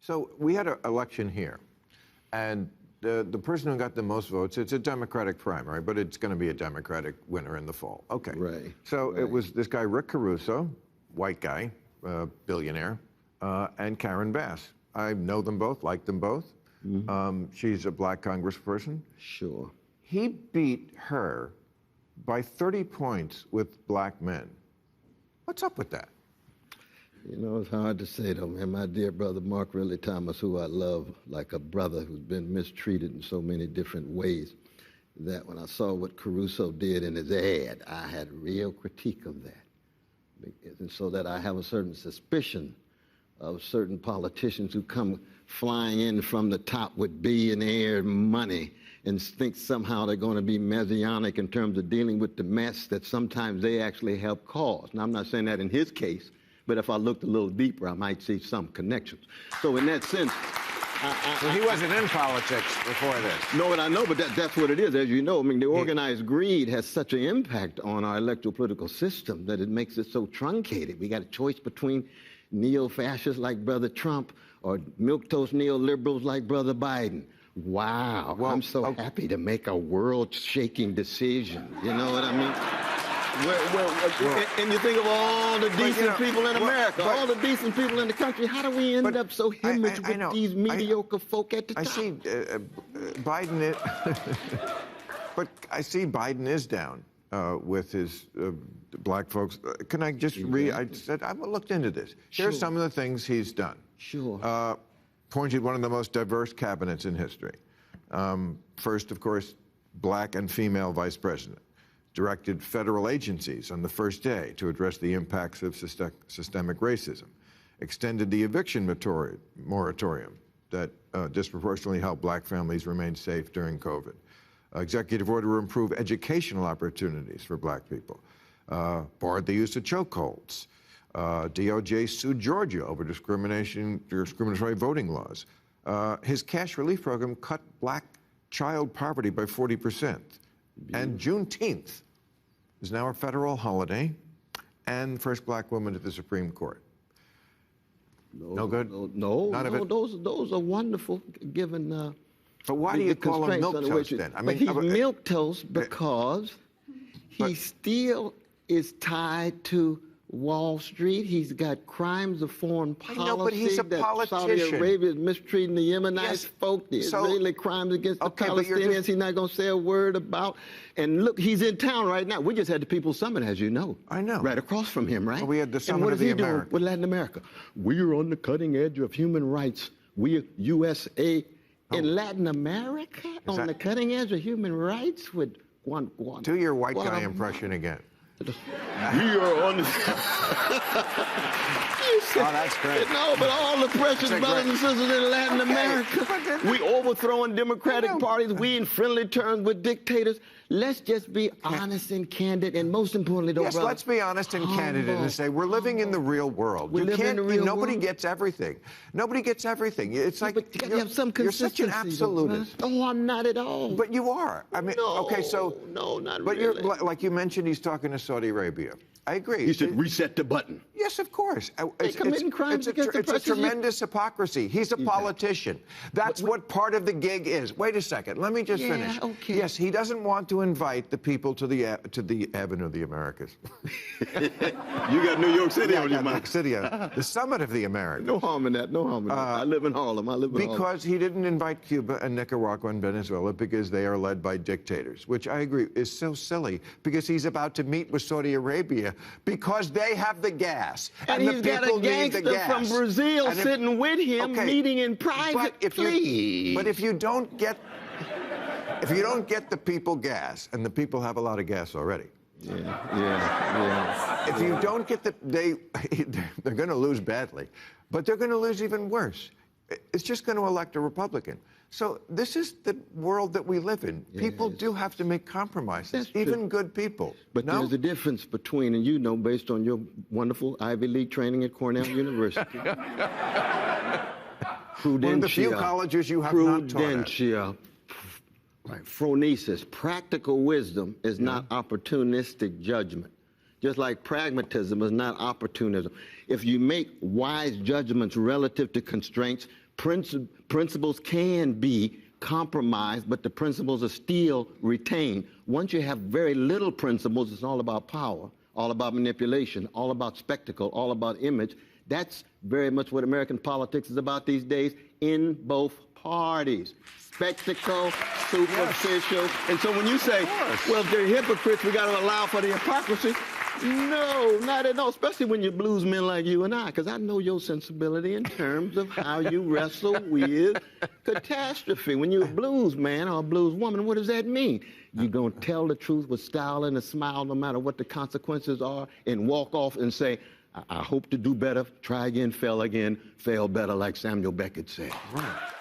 So we had an election here, and the person who got the most votes, it's a Democratic primary, but it's going to be a Democratic winner in the fall. Okay. Right. So it was this guy, Rick Caruso, white guy, billionaire, and Karen Bass. I know them both, like them both. She's a black congressperson. Sure. He beat her by 30 points with black men. What's up with that? You know, it's hard to say, though, man. My dear brother, Mark Ridley Thomas, who I love like a brother who's been mistreated in so many different ways, that when I saw what Caruso did in his ad, I had real critique of that. And so that I have a certain suspicion of certain politicians who come flying in from the top with billionaire money and think somehow they're going to be messianic in terms of dealing with the mess that sometimes they actually help cause. Now, I'm not saying that in his case, but if I looked a little deeper, I might see some connections. So in that sense... Well, he wasn't in politics before this. No, and I know, but that's what it is. As you know, I mean, the organized greed has such an impact on our electoral political system that it makes it so truncated. We got a choice between neo-fascists like Brother Trump or milquetoast neoliberals like Brother Biden. Wow, well, I'm so happy to make a world-shaking decision. You know what I mean? And you think of all the decent people in America, all the decent people in the country, how do we end up so hemorrhaged with these mediocre folk at the top? I see Biden is, but I see Biden is down with his black folks. Can I just read? I said I looked into this. Here's some of the things he's done. Sure. Appointed one of the most diverse cabinets in history. First, of course, black and female vice president. Directed federal agencies on the first day to address the impacts of systemic racism. Extended the eviction moratorium that disproportionately helped black families remain safe during COVID. Executive order to improve educational opportunities for black people. Barred the use of chokeholds. DOJ sued Georgia over discriminatory voting laws. His cash relief program cut black child poverty by 40%. And Juneteenth is now a federal holiday, and first black woman at the Supreme Court. No good? No, those are wonderful, given but why do you call him milquetoast then? I mean, he's milquetoast because he still is tied to Wall Street. He's got crimes of foreign policy. I know, but he's a politician. Saudi Arabia is mistreating the Yemenite folk. The Israeli crimes against the Palestinians he's not going to say a word about. And look, he's in town right now. We just had the People's Summit, as you know. I know. Right across from him, right? Well, we had the Summit of the Americas. And what is he doing with Latin America? We are on the cutting edge of human rights. We are USA in Latin America on the cutting edge of human rights with one. Do your white guy impression again. We are on the... Oh, that's great. No, but all the precious brothers and sisters in Latin America, we overthrowing democratic parties, we in friendly terms with dictators. Let's just be honest and candid, and most importantly, though, brother, let's be honest and candid and say we're living in the real world. Nobody gets everything. Nobody gets everything. It's like but you gotta have some consistency. You're such an absolutist. Oh, I'm not at all. But you are. I mean, okay, so no, not but really. But like you mentioned, he's talking to Saudi Arabia. I agree. He should reset the button. Yes, of course. They're committing crimes against the It's a tremendous hypocrisy. He's a politician. That's what part of the gig is. Wait a second. Let me just finish. Okay. Yes, he doesn't want to invite the people to the Avenue of the Americas. You got New York City on your mind. City, the Summit of the Americas. No harm in that. No harm in that. I live in Harlem. Because he didn't invite Cuba and Nicaragua and Venezuela because they are led by dictators, which I agree is so silly because he's about to meet with Saudi Arabia because they have the gas. And he's got a gangster from Brazil sitting with him, meeting in private. But if you don't get the people gas, and the people have a lot of gas already. Yeah. If you don't get they're going to lose badly, but they're going to lose even worse. It's just going to elect a Republican. So this is the world that we live in. Yes. People do have to make compromises, even good people. But there's a difference between, and you know, based on your wonderful Ivy League training at Cornel University. One of the few colleges you have not taught at. Right. Phronesis, practical wisdom is not opportunistic judgment. just like pragmatism is not opportunism. If you make wise judgments relative to constraints, principles can be compromised, but the principles are still retained. Once you have very little principles, it's all about power, all about manipulation, all about spectacle, all about image. That's very much what American politics is about these days in both parties. Spectacle, superficial. Yes. And so when you say, well, if they're hypocrites, we got to allow for the hypocrisy. No, not at all, especially when you're blues men like you and I, because I know your sensibility in terms of how you wrestle with catastrophe. When you're a blues man or a blues woman, what does that mean? You're going to tell the truth with style and a smile no matter what the consequences are and walk off and say, I hope to do better, try again, fail better, like Samuel Beckett said. Right.